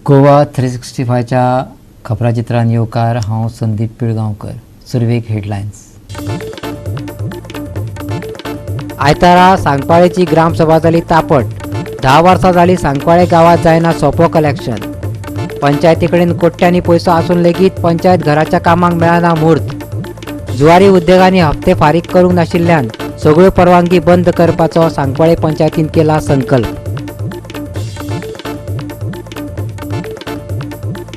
गोवा 365च्या खबराचित्रान येवकार हांव संदीप पिळगांवकर. सुरवेक हेडलायन्स. आयतारा सांकवाळेची ग्रामसभा जाली तापट. 10 वर्सां जाली सांकवाळे गावात जायना सोपो कलेक्शन. पंचायती कडेन कोट्यांनी पयसो आसून लेगीत पंचायत घराच्या कामाक मेळना मुहूर्त. जुवारी उद्योगांनी हप्ते फारीक करूंक नाशिल्ल्यान सगळ्यो परवानगी बंद करपाचो सांकवाळे पंचायतीन केला संकल्प.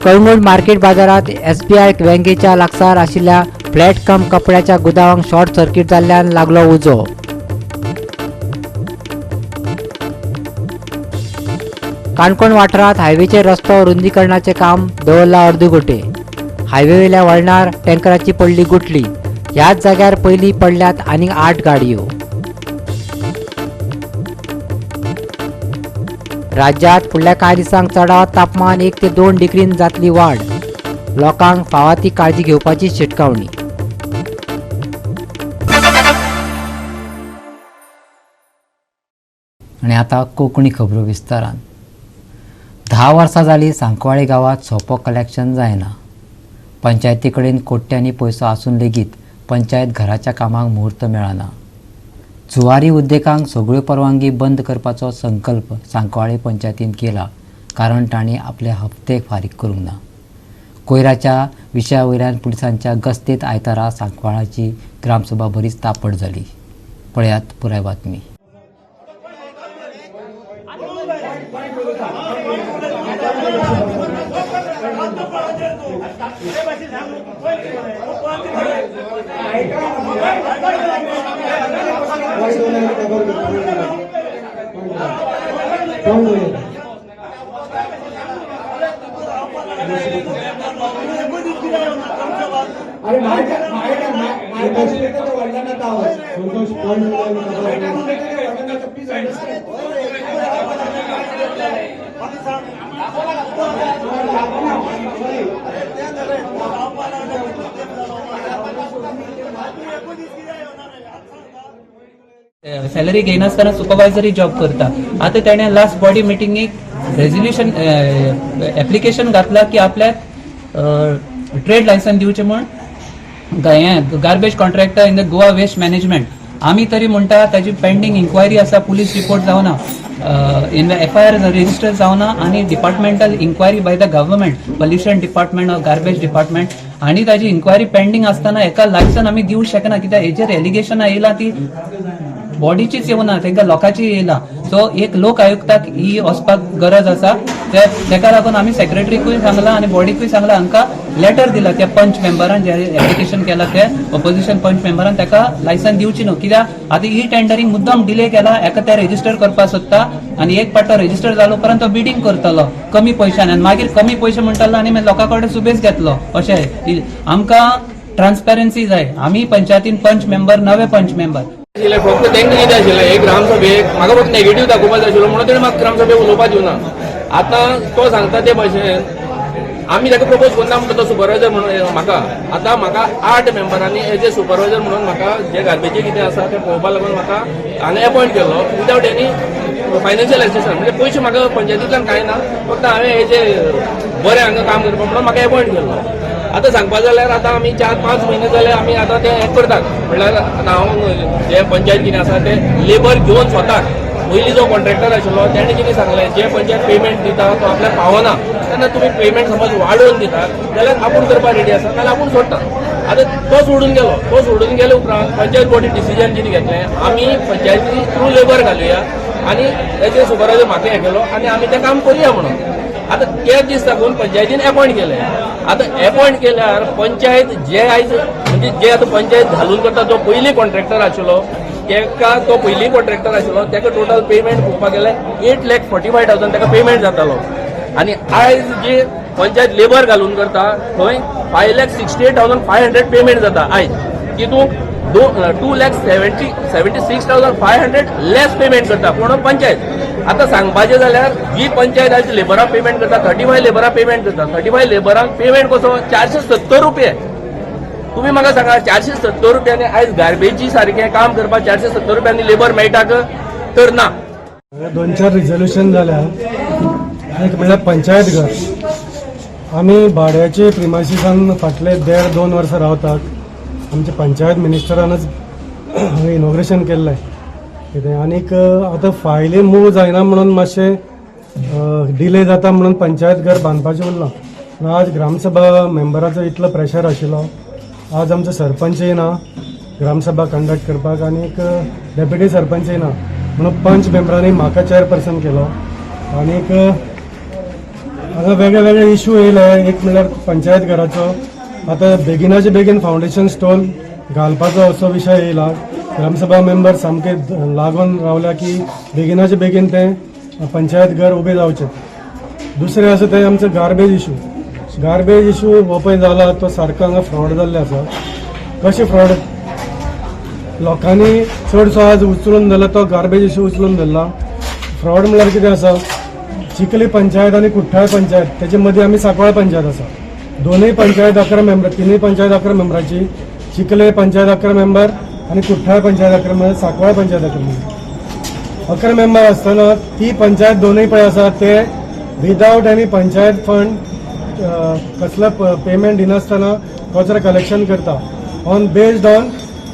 कळंगूट मार्केट बाजारात SBI बँकेच्या लागसार आशिल्ल्या फ्लॅट कम कपड्याच्या गुदावांक शॉर्ट सर्किट जाल्ल्यान लागलो उजो. काणकोण वाठारात हायवेचेर रस्तो रुंदीकरणाचे काम दवरला अर्दुगोटे. हायवे वयल्या वळणार टँकराची पडली गुटली. ह्याच जाग्यार पयलीं पडल्यात आनीक 8 गाडयो. राज्यात फुडल्या कांय दिसांक चडावत तापमान 1 ते 2 डिग्रीन जातली वाड. लोकांक फावा ती काळजी घेवपाची शिटकावणी. आनी आतां कोंकणी खबरो विस्तारान. 10 वर्सां जालीं सांकवाळे गांवात सोपो कलेक्शन जायना. पंचायती कडेन कोट्यांनी पयसो आसून लेगीत पंचायत घराच्या कामाक मुहूर्त मेळना. जुवारी उद्देगांक सगळ्यो परवानगी बंद करपाचो संकल्प सांकवाळे पंचायतीन केला, कारण तांणी आपले हप्ते फारीक करूंक ना. कोयराच्या विशया वयल्यान पुलिसांच्या गस्तेत आयतारा सांकवाळाची ग्रामसभा बरीच तापट जाली. पळयात पुराय बातमी. सॅलरी घेयनासतना सुपरवायझरी जॉब करता. आता त्याने लास्ट बॉडी मिटिंगेक रेझोल्युशन एप्लिकेशन घातला की आपल्याक ट्रेड लायसन दिवचे म्हण garbage contractor in the Goa waste management. आम्ही तरी म्हणटा ताजी पेंडिंग इन्क्वायरी आसा, पुलीस रिपोर्ट जावना, FIR रजिस्टर जावना आनी departmental inquiry by the government, pollution department or garbage department, आणि ताजी इन्क्वायरी पेंडिंग असताना एका लायसन आम्ही दिवंक शकना, कित्याक हेजेर एलिगेशनां येयला ती बॉडीचीच येवना, तांकां लोकांची येयला. सो एक लोक आयुक्ताक ही वचपाक गरज आसा. तेका लागून आमी सेक्रेटरीकूय सांगला आनी बॉडीकूय सांगला, हांकां लेटर दिला त्या पंच मेंबरान जे एप्लिकेशन केला ते ऑपोजिशन पंच मेंबरान ताका लायसन दिवची न्हू. कित्याक आतां ही टेंडरींग मुद्दम डिले केला. एका ते रेजिस्टर करपाक सोदता आनी एक पाटो रेजिस्टर जालो उपरांत तो बिडिंग करतलो कमी पयशांनी, आनी मागीर कमी पयशे म्हणटलो आनी मागीर लोकां कडेन सुबेज घेतलो. अशें आमकां ट्रान्सपेरन्सी जाय. आमी पंचायतीन पंच मेंबर, नवे पंच मेंबर फक्त तांकां कितें आशिल्लें, एक ग्रामसभेक म्हाका फक्त नेगेटिव्ह दाखोवपाक जाय आशिल्लो, म्हणून ताणें म्हाका ग्रामसभेक उलोवपाक दिवना. आतां तो सांगता ते भाशेन आमी ताका प्रपोज करना म्हणटा तो सुपरवायझर म्हणून म्हाका 8 मेंबरांनी एज ए सुपरवायझर म्हणून म्हाका जे गार्बेजीचें कितें आसा तें पळोवपाक लागून म्हाका हांवें अपॉयंट केल्लो विदावट एनी फायनान्शियल एसेसन. म्हणजे पयशे म्हाका पंचायतींतल्यान कांय ना, फक्त हांवें हेजे बरें हांगा काम करपाक म्हणून म्हाका अपॉयंट केल्लो. आतां सांगपाक जाल्यार आतां आमी 4-5 म्हयने जाले आमी आतां तें हें करतात. म्हणल्यार आतां हांव जे पंचायत कितें आसा ते लेबर घेवन स्वताक, पयलीं जो कॉन्ट्रॅक्टर आशिल्लो ताणें कितें सांगलें, जे पंचायत पेमेंट दिता तो आपल्याक पावना तेन्ना तुमी पेमेंट समज वाडोवन दितात जाल्यार आपूण करपाक रेडी आसा, नाल्यार आपूण सोडटा. आतां तो सोडून गेलो उपरांत पंचायत बॉडी डिसिजन कितें घेतलें, आमी पंचायती थ्रू लेबर घालुया आनी तेजे सुपरवायझर म्हाका हें केलो आनी आमी तें काम करुया म्हणून. आतां तेच दीस लागून पंचायतीन अपॉयंट केलें. आतां अपॉयंट केल्यार पंचायत जे आयज म्हणजे जे आतां पंचायत घालून करता, जो पयलीं कॉन्ट्रॅक्टर आशिल्लो तेका, तो पयलीं कॉन्ट्रॅक्टर आशिल्लो तेका टोटल पेमेंट पळोवपाक गेल्यार 8,45,000 तेका पेमेंट जातालो. आनी आयज जे पंचायत लेबर घालून करता थंय 5,68,500 पेमेंट जाता आयज. तितूंत 2,76,500 लेस पेमेंट करता पूण पंचायत. आता सांगपाचें जाल्यार जी पंचायत आयज लेबराक पेमेंट करता, 35 लेबराक पेमेंट करता, 35 लेबराक पेमेंट कसो 470 रुपये. तुम्ही म्हाका सांगा 470 रुपयांनी आयज गार्बेजी सारखें काम करपाक 470 रुपयांनी लेबर मेळटा तर ना. 2-4 रिझोल्युशन जाल्या एक म्हणल्यार पंचायत घर. आमी भाड्याचे प्रिमायसिसान फाटले 1.5-2 वर्सां रावतात. आमच्या पंचायत मिनिस्टरानच इनॉग्रेशन केल्लें कितें आनीक आतां फायली मूव जायना म्हणून मातशें डिले जाता म्हणून पंचायत घर बांदपाचें उरलां. आज ग्रामसभा मेंबराचो इतलो प्रेशर आशिल्लो. आज आमचो सरपंच येना ग्रामसभा कंडक्ट करपाक आनीक डेप्युटी सरपंच येना म्हणून पंच मेंबरांनी म्हाका चेअरपर्सन केलो. आनीक हांगा वेगळे वेगळे इश्यू येयले. एक म्हणल्यार पंचायत घराचो आतां बेगिनाचे बेगीन फावंडेशन स्टोन घालपाचो असो विशय येयला. ग्रामसभा मेंबर सामके लागून रावल्या की बेगिनाचे बेगीन ते पंचायत घर उबें जावचें. दुसरें आसा तें आमचो गार्बेज इश्यू. गार्बेज इश्यू हो पळय जाला तो सारको हांगा फ्रॉड जाल्ले आसा. कशें फ्रॉड? लोकांनी चडसो आज उचलून धरला तो गार्बेज इश्यू उचलून धरला. फ्रॉड म्हळ्यार कितें आसा, चिखली पंचायत आनी कुठ्ठाळ पंचायत तेजे मदीं आमी सांकवाळ पंचायत आसा. दोनूय पंचायत 11 मेंबर, तिनूय पंचायत 11 मेंबराची. चिखले पंचायत 11 मेंबर आनी Kuttal panchayat 11 member, Sancoale panchayat 11 member. 11 member आसतना ती पंचायत दोनूय पळय आसा ते विदावट एनी पंचायत फंड कसलो पेमेंट दिनासतना कचरो कलेक्शन करता. On based on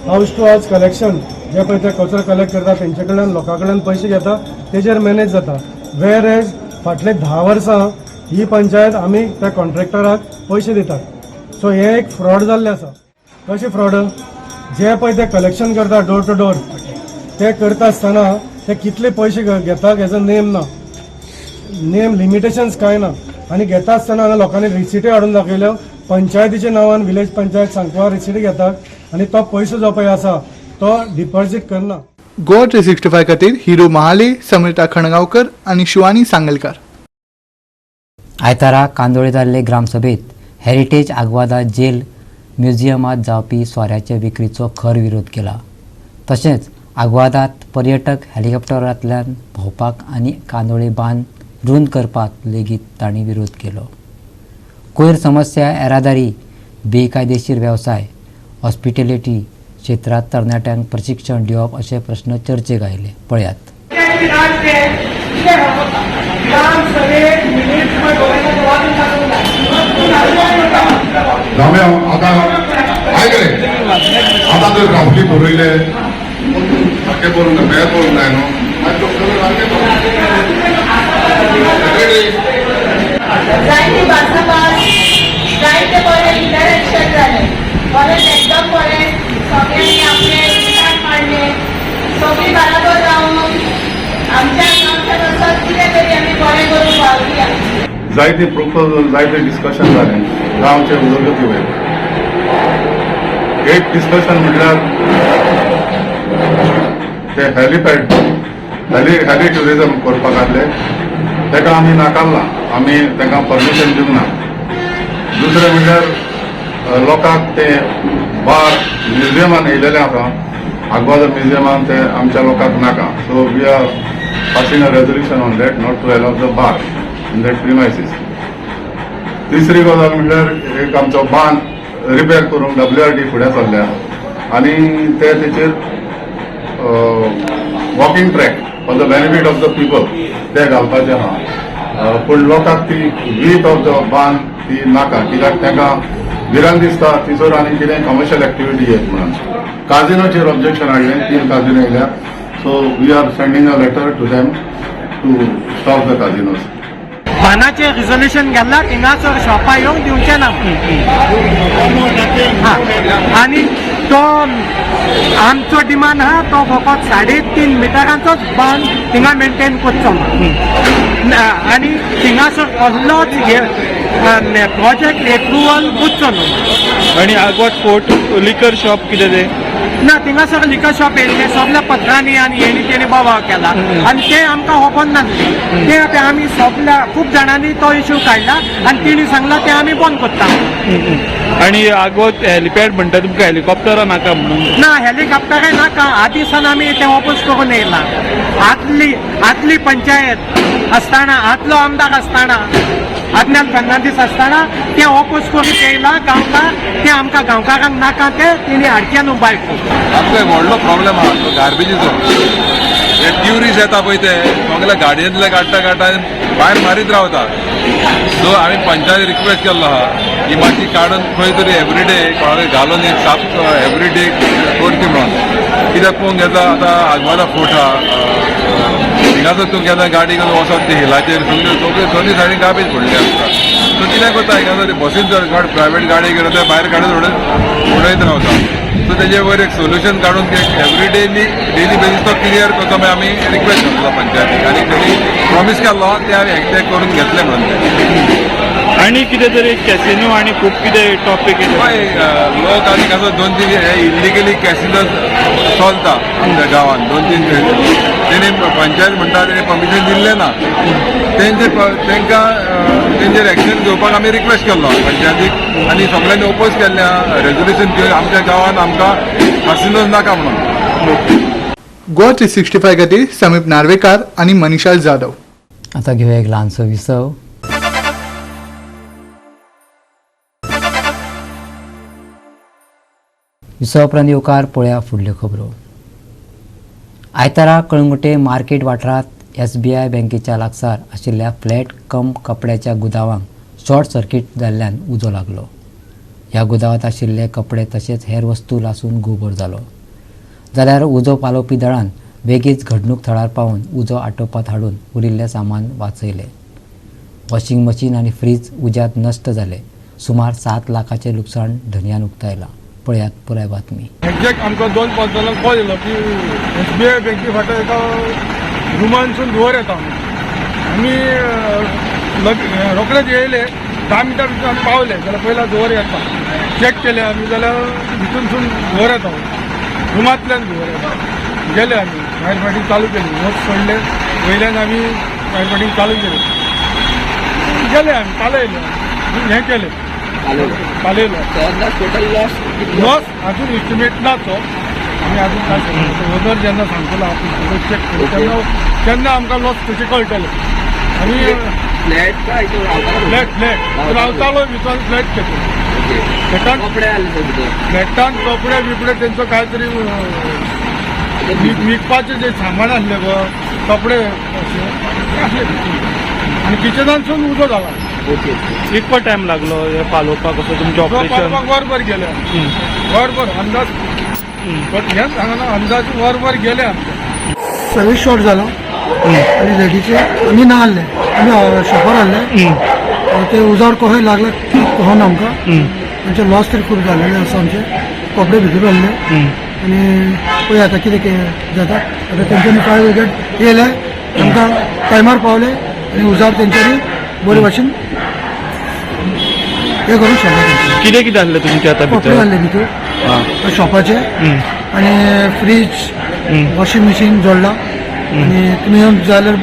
house to house collection जे पळय ते कचरो कलेक्ट करता तेंचे कडल्यान लोकां कडल्यान पयशे घेता तेजेर मॅनेज जाता. वेर एज फाटले 10 वर्सां ही पंचायत आमी त्या कॉन्ट्रॅक्टराक पयशे दितात. सो हे एक फ्रॉड जाल्ले आसा. कशें फ्रॉड? जे पळय ते कलेक्शन करता डोर टू डोर ते करता आसतना ते कितले पयशे घेता हेजो नेम ना, नेम लिमिटेशन्स कांय ना. आनी घेता आसतना हांगा लोकांनी रिसिटी हाडून दाखयल्यो. पंचायतीच्या नांवान विलेज पंचायत सांकवाळ रिसिटी घेतात आनी तो पयसो जो पळय आसा तो डिपॉझिट करना. गोवा 365 खातीर हिरो महाले, समिता खणगांवकर आनी शिवानी सांगलकार. आयतारा कांदोळे जाल्ले ग्रामसभेत हेरिटेज आग्वादा जेल म्युझियमात जावपी सोऱ्याच्या विक्रीचो खर विरोध केला. तशेंच आग्वादात पर्यटक हेलिकॉप्टरांतल्यान भोंवपाक आनी कांदोळे बांद रुंद करपाक लेगीत तांणी विरोध केलो. कोयर समस्या येरादारी, बेकायदेशीर वेवसाय, हॉस्पिटॅलिटी क्षेत्रात तरणाट्यांक प्रशिक्षण दिवप अशे प्रश्न चर्चेक आयले. पळयात. आता तर गावठी बरयले सारके बरोवन मेळ करूंक जाय जायती भासाभास जायते बरे इंटरॅक्शन जाले. कॉलेज एकदम बरे सगळ्यांनी आपले विचार मांडले. सगळी बराबर रावून आमच्या गांवच्या तसंच कितें तरी आमी बरें करूंक वावुया. जायते प्रोपोजल जायते डिस्कशन जालें गांवचे उदरगती वयर. एक डिस्कशन म्हटल्यार ते हेलिपॅड हेली टुरिझम करपाक आसले ताका आमी नाकारला. आमी तांकां परमिशन दिवंक ना. दुसरें म्हणल्यार लोकांक ते बार म्युझियमान येयलेले आसा. आग्वादा म्युझियमान ते आमच्या लोकांक नाका. So we are passing a resolution on that not to allow the bar in that premises. तिसरी गजाल म्हणल्यार एक आमचो बांद रिपेर करूंक WRT फुडें सरल्या आनी ते तेचेर walking track for the benefit of the people ते घालपाचें आहा. पूण लोकांक ती वीथ ऑफ द बांद ती नाका कित्याक तांकां भिरांत दिसता तिसोर आनी कितें कमर्शियल एक्टिविटी येत म्हणून. काजिनोचेर ऑब्जेक्शन हाडलें. 3 काजिनो येयल्या. So we are sending a letter to them to stop the casinos. बानाचे रिझोल्युशन घातला थिंगासर शॉपां येवंक दिवचे ना. आनी तो आमचो डिमांड आहा तो फकत 3.5 मिटरांचोच बांद थिंगा मेंटेन करचो. आनी थिंगासर कसलोच प्रोजेक्ट एप्रुवल करचो न्हू. आनी आग्वाद फोर्ट लिकर शॉप कितें तें ना थिंगासर लिकर शॉप येयल्ले सगळ्या पत्रांनी आनी हेणी तेणी बोवाळ केला आनी ते आमकां खबर नासले. ते आतां आमी सगळ्या खूब जाणांनी तो इश्यू काडला आनी तेणी सांगला ते आमी बंद करता. आनी आग्वाद हेलिपॅड म्हणटा तुमकां हेलिकॉप्टरां नाका म्हणून? ना हेलिकॉप्टराय नाका. आदिसान आमी ते वापस करून येयला. आदली पंचायत आसतना आदलो आमदार आसतना आदल्यान फर्नांदीस आसतना ते वापस करून येयला गांवकार. ते आमकां गांवकारांक नाका ते तेणी हाडच्यान भायर. आमकां एक व्हडलो प्रॉब्लेम आहा तो गार्बेजीचो. ट्युरिस्ट येता पळय ते सगळे गाडयेंतले काडटा काडटा भायर मारीत रावता. सो हांवें पंचायत रिक्वेस्ट केल्लो आहा की मातशी काडून खंय तरी एवरीडे कोणाक घालून एक साफ एवरीडे करची म्हणून. कित्याक पळोवंक गेल्यार आतां आगवादा फोर्ट आहा, हिंगासर तूं केन्ना गाडी घेवन वचत ते हिलाचेर सगळे दोनी सायडीन गार्बेज पडले आसता. सो कितें करता हिंगासर बसीन जर प्रायवेट गाडी घेवन ते भायर गाडी उडयत रावता. सो तेजे वयर एक सोल्युशन काडून डेली बेजीस तो क्लियर करता मागीर आमी रिक्वेस्ट करता पंचायतीक आनी तेणी प्रॉमीस केल्लो ते हांवें एकटेक करून घेतले म्हणून. आणि कितें तरी कॅसिनो आणि खूप कितें टॉपिक हय लोक आनी कसो 2-3 इलिगली कॅसिनो चलता आमच्या गांवांत 2-3 तेणी पंचायत म्हणटा तेणी परमिशन दिल्लें ना. तांकां तेंचेर एक्शन घेवपाक आमी रिक्वेस्ट केल्लो पंचायतीक आनी सगळ्यांनी ओपोज केल्लें आहा रेजोल्युशन घेवन आमच्या गांवांत आमकां कॅसिनोज नाका म्हणून. गोवा 365 खातीर समीप नार्वेकार आणि मनीषा जाधव. आता घेऊया एक ल्हानसो विसव. विसव उपरांत येवकार पळया फुडल्यो खबरो. आयतारा कळंगुटे मार्केट वाठारांत SBI बँकेच्या लागसार आशिल्ल्या फ्लॅट कम कपड्याच्या गुदावांक शॉर्ट सर्किट जाल्ल्यान उजो लागलो. ह्या गुदावांत आशिल्ले कपडे तशेंच हेर वस्तू लासून गुबोर जालो. जाल्यार उजो पालोवपी दळान बेगीच घडणूक थळार पावून उजो आटोपांत हाडून उरिल्लें सामान वाचयलें. वॉशिंग मशीन आनी फ्रीज उज्यांत नश्ट जाले. सुमार 7 लाखाचें लुकसाण धन्यान उक्तायलां. पळयात पुराय बातमी. एक्झॅक्ट आमकां 2:05 कॉल येयलो की SBI बँके फाटल्यान एका रुमानसून धुंवर येता आमी रोखडेच येयले 10 मिनटां भितर आमी पावले जाल्यार पयला धुंवर येता चॅक केले आमी जाल्यार भितूनसून धुंवर येता रुमांतल्यान धुंवर येता. गेले आमी फायर फायटींग चालू केली वच सोडले वयल्यान आमी फायर फायटींग चालू केली गेले आमी पालयले हें केलें पालयलो. लॉस अजून इस्टिमेट ना तो आमी अजून काय ओनर जेन्ना सांगतलो आपण चेक करू तेन्ना आमकां लॉस कशें कळटलें. आमी फ्लॅट रावतालो भितर फ्लॅट घेतलो फ्लॅटान कपडे बिपडे तेंचो काय तरी विकपाचें जे सामान आसलें गो कपडे आनी किचनानसून उजो जाला. कितको टायम लागलो हे पालोवपाक असो तुमचें ऑपरेशन? वरभर गेले वरभर अंदाज हें सांगना अंदाज वरभर गेले आमचे. सर्वीस शॉर्ट जालो आनी लेडीचे आमी ना आहले आमी शॉपार आहले ते उजाड कशें लागला की कळना आमकां. तांचे लॉस तरी खूब जाल्लेले आसा आमचे कपडे भितर आहले आनी पळय आतां कितें जाता. आतां तेंच्यांनी फायर ब्रिगेड येयले आमकां टायमार पावले आनी उजाड तेंच्यांनी बरे भाशेन हे करूंक शकता. कितें आहलें तुमचें आतां कपडे भितर? आहले भितर शॉपाचे आनी फ्रीज वॉशिंग मशीन जोडला आनी तुमी येवन जाल्यार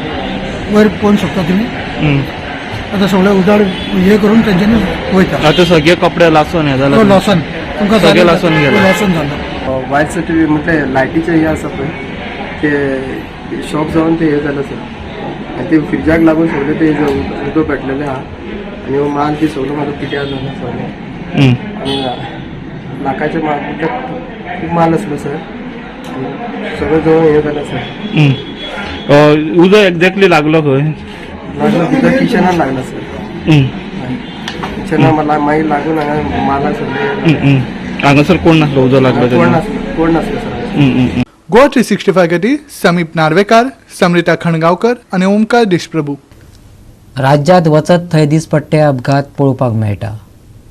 वयर पळोवंक शकता तुमी. आतां सगळे उजाड हे करून तेंच्यांनी वयता. आतां सगळे कपडे लासून हे जाल्यार लॉसान तुमकां सगळे लासून गेले. लॉसान जालो. वायट सर्टिफिकेट म्हटल्यार लायटीचे हे आसा पळय ते शॉप जावन ते हे जालें सर आनी ते फ्रिजाक लागून सगळे ते उदो पेटलेले आहा आनी हो माल ते सगळो म्हाका पिड्यार जालो सगळे आनी लाखाचे माल खूब माल आसलो सर सगळें जवळ हे जालें सर. उजो एक्झॅक्टली लागलो खंय? लागलो भितर किचनान लागला सर. किचनान मागीर लागून हांगा माला सगळे हांगासर कोण नासलो उजो लागलो तेन्ना? कोण नासलो सर. गोवा 365 खातीर समीप नार्वेकार, समृता खणगांवकर आणि ओमकार देशप्रभू. राज्यांत वचत थंय दिसपट्टे अपघात पळोवपाक मेळटा.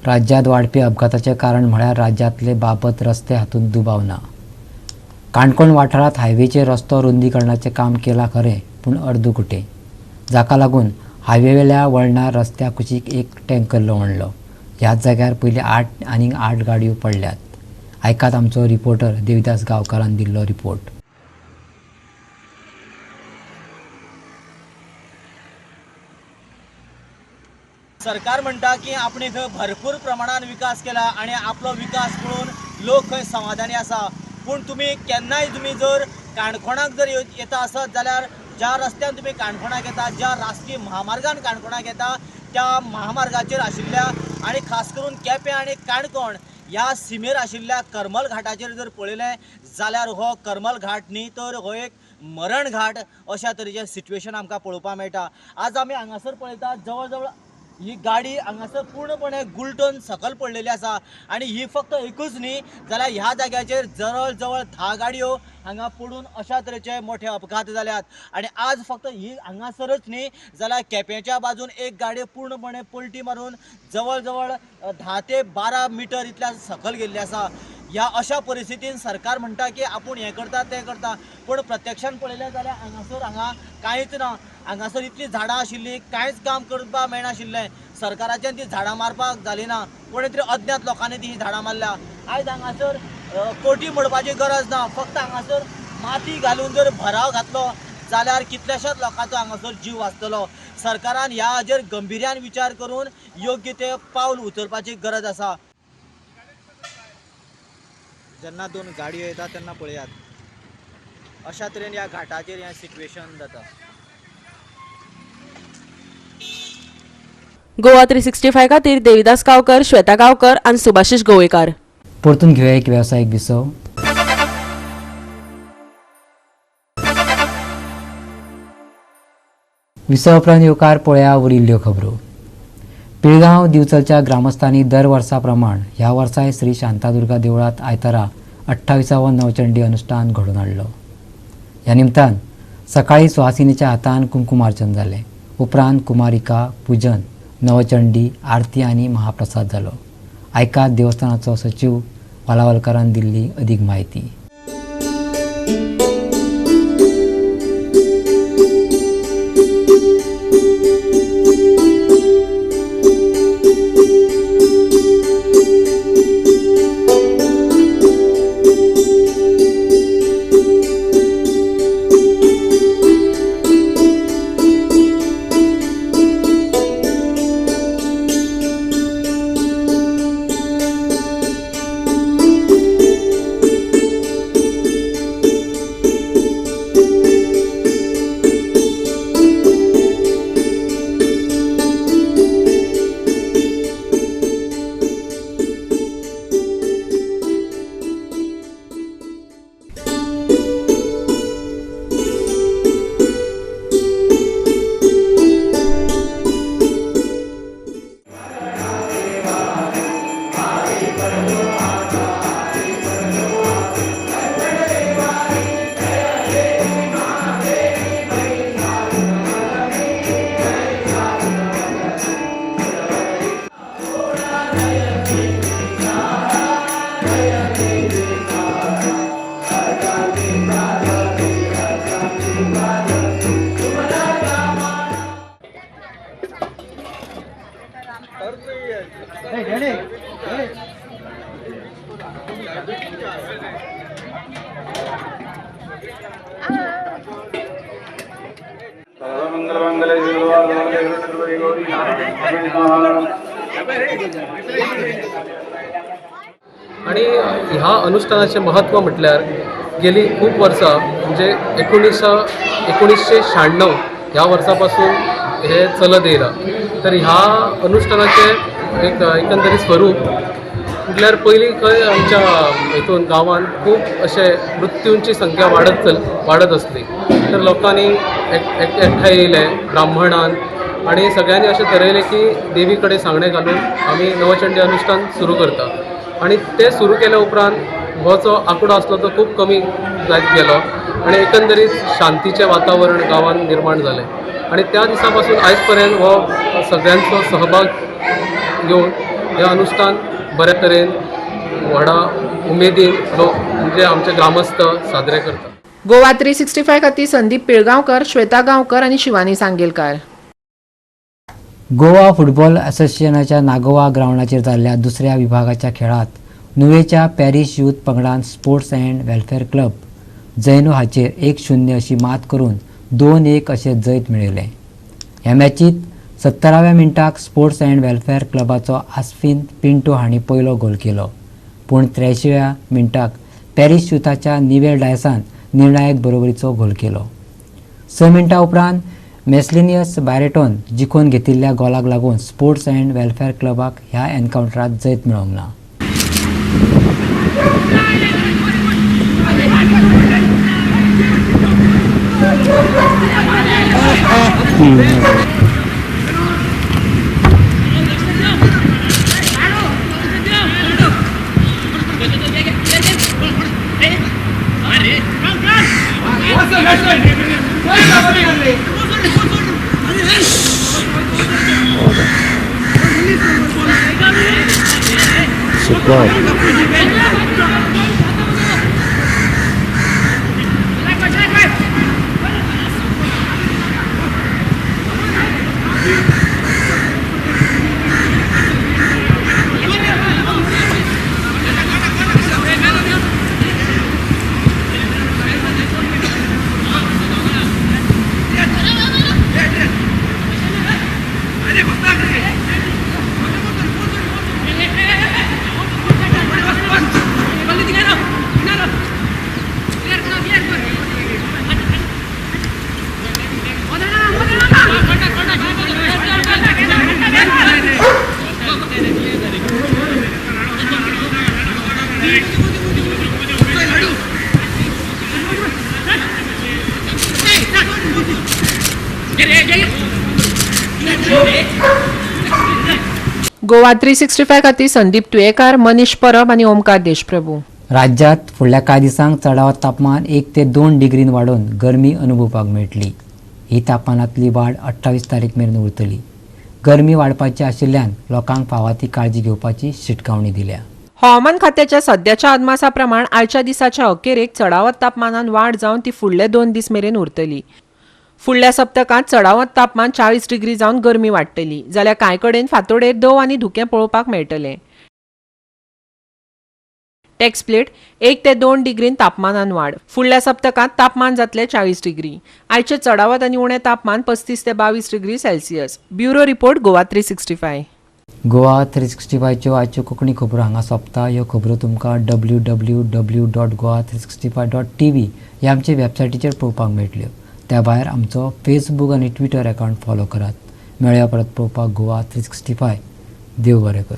राज्यांत वाडपी अपघाताचें कारण म्हळ्यार राज्यांतले बाबत रस्ते हातूंत दुबाव ना. काणकोण वाठारांत हायवेचेर रस्तो रुंदीकरणाचें काम केलां खरें पूण अर्दुकुटें. जाका लागून हायवेवेल्या वळणार रस्त्या कुशीक एक टँकर लवणलो. ह्याच जाग्यार पयलीं 8 गाडयो पडल्यात. आयकात आमचो रिपोर्टर देविदास गांवकारान दिल्लो रिपोर्ट. सरकार म्हणटा की आपणे थंय भरपूर प्रमाणात विकास केला आणि आपलो विकास पळोवन लोक खंय समाधानी आसा. पूण केन्नाय तुम्ही जर काणकोणाक जर येता आसत जाल्यार ज्या रस्त्यान तुम्ही काणकोणाक येता, ज्या राष्ट्रीय महामार्गान काणकोणाक येता त्या महामार्गाचेर आशिल्ल्या आणि खास करून केपें आणि काणकोण ह्या सीमेर आशिल्ल्या करमल घाटाचेर जर पळयलें जाल्यार हो करमल घाट न्ही तर हो एक मरण घाट अशा तरेचें सिट्युएशन आमकां पळोवपाक मेळटा. आज आमी हांगासर पळयतात जवळ जवळ ही गाडी हांगासर पूर्णपणे गुलटून सकयल पडलेली आसा आनी ही फक्त एकूच न्ही जाल्यार ह्या जाग्याचेर जवळ जवळ 10 गाडयो हांगा पडून अशा तरेचे मोठे अपघात जाल्यात. आनी आज फक्त ही हांगासरच न्ही जाल्यार केप्याच्या बाजून एक गाडी पूर्णपणे पलटी मारून जवळ जवळ 10 ते 12 मिटर इतल्या सकयल गेल्ली आसा. ह्या अशा परिस्थितीन सरकार म्हणटा की आपूण हें करता तें करता, पूण प्रत्यक्षान पळयलें जाल्यार हांगा कांयच ना. हांगासर इतलीं झाडां आशिल्लीं, कांयच काम करपाक मेळनाशिल्लें. सरकाराच्यान ती झाडां मारपाक जाली ना, कोणे तरी अज्ञात लोकांनी ती झाडां मारल्या. आयज हांगासर कोटी मोडपाची गरज ना, फक्त हांगासर माती घालून जर भराव घातलो जाल्यार कितल्याशाच लोकांचो हांगासर जीव वाचतलो. सरकारान ह्या हाजेर गंभीर्यान विचार करून योग्य ते पावल उचलपाची गरज आसा. जेन्ना 2 गाडयो येतात तेन्ना पळयात अशा तरेन ह्या घाटाचेर हें सिट्युएशन जाता. गोवा 365 खातीर देविदास गांवकर, श्वेता गांवकर आनी सुभाशीश गोवेकार. परतून घेऊया एक व्यावसायिक विसव. विसव उपरांत येवकार पळया उरिल्ल्यो खबरो. पिळगांव दिवचलच्या ग्रामस्थांनी दर वर्सा प्रमाण ह्या वर्साय श्री शांतादुर्गा देवळात आयतारा 28वा नवचंडी अनुष्ठान घडोवन हाडलो. ह्या निमतान सकाळी सुहासिनीच्या हातान कुंकुमार्चन जालें. उपरांत कुमारिका, पूजन, नवचंडी, आरती आनी महाप्रसाद जालो. आयकात देवस्थानाचो सचिव वालावलकरान दिल्ली अदीक म्हायती. आणि ह्या अनुष्ठानाचे महत्त्व म्हटल्यार गेली खूप वर्सां म्हणजे 1996 ह्या वर्सापासून हे चलत येयला. तर ह्या अनुष्ठानाचे एक एकंदरीत स्वरूप म्हटल्यार पयलीं खंय आमच्या हितून गांवांत खूप अशे मृत्यूंची संख्या वाडत आसली. तर लोकांनी एकठांय येयले ब्राह्मणान आणि सगळ्यांनी अशें ठरयलें की देवी कडेन सांगणें घालून आमी नवचंडी अनुष्ठान सुरू करता. आणि ते सुरू केल्या उपरांत हो जो आंकडो आसलो तो खूब कमी जायत गेलो आणि एकंदरीत शांतीचें वातावरण गांवांत निर्माण जालें. आणि त्या दिसा पासून आयज पर्यंत हो सगळ्यांचो सहभाग घेवन हें अनुष्ठान बऱ्या तरेन व्हडा उमेदीन लोक म्हणजे आमचे ग्रामस्थ साजरे करतात. गोवा 365 खातीर संदीप पिळगांवकर, श्वेता गांवकर आनी शिवानी सांगेलकार. गोवा फुटबॉल असोसिएशनाच्या नागोवा ग्राउंडाचेर जाल्ल्या दुसऱ्या विभागाच्या खेळात नुवेच्या पॅरिश यूथ पंगडान स्पोर्ट्स अँड वेलफेअर क्लब जैनो हाचेर 1-0 अशी मात करून 2-1 अशें जैत मेळयलें. ह्या मॅचीत 70व्या मिनटाक स्पोर्ट्स अँड वेलफेअर क्लबाचो आस्फिन पिंटो हांणी पयलो गोल केलो. पूण 83व्या मिनटाक पॅरिश यूथाच्या निवेल डायसान निर्णायक बरोबरीचो गोल केलो. 6 मिनटां उपरांत मेस्लिनियस बायरेटोन जिखून घेतिल्ल्या गोलाक लागून स्पोर्ट्स अँड वेलफेअर क्लबाक ह्या एन्कावंटरांत जैत मेळोंक ना. गोवा 365 खातीर संदीप तुयेकार, मनीष परब आनी ओमकार देशप्रभू. राज्यात फुडल्या कांय दिसांक चडावत तापमान 1 ते 2 डिग्रीन वाडून गरमी अनुभवपाक मेळटली. ही तापमानांतली वाड 28 तारीख मेरेन उरतली. गरमी वाडपाची आशिल्ल्यान लोकांक फावा ती काळजी घेवपाची शिटकावणी दिल्या. हवामान खात्याच्या सध्याच्या अदमासा प्रमाण आयच्या दिसाच्या अखेरेक चडावत तापमानात वाड जावन ती फुडले 2 दीस मेरेन उरतली. फुडल्या सप्तकांत चडावत तापमान 40 डिग्री जावन गरमी वाडटली जाल्यार कांय कडेन फांतोडेर दव आनी धुकें पळोवपाक मेळटलें. टॅक्स प्लेट 1 ते 2 डिग्रीन तापमानान वाड. फुडल्या सप्तकांत तापमान जातले 40 डिग्री. आयचे चडावत आनी उणें तापमान 35 ते 22 degree Celsius. Bureau report Goa 365. Goa 365च्यो आयच्यो कोंकणी खबरो हांगा सोंपता. ह्यो खबरो तुमकां www.goa365.tv ह्या आमचे वेबसायटीचेर पळोवपाक मेळटल्यो. त्या भायर आमचो फेसबूक आनी ट्विटर अकावंट फॉलो करात. मेळया परत पळोवपाक गोवा 365. देव बरें कर.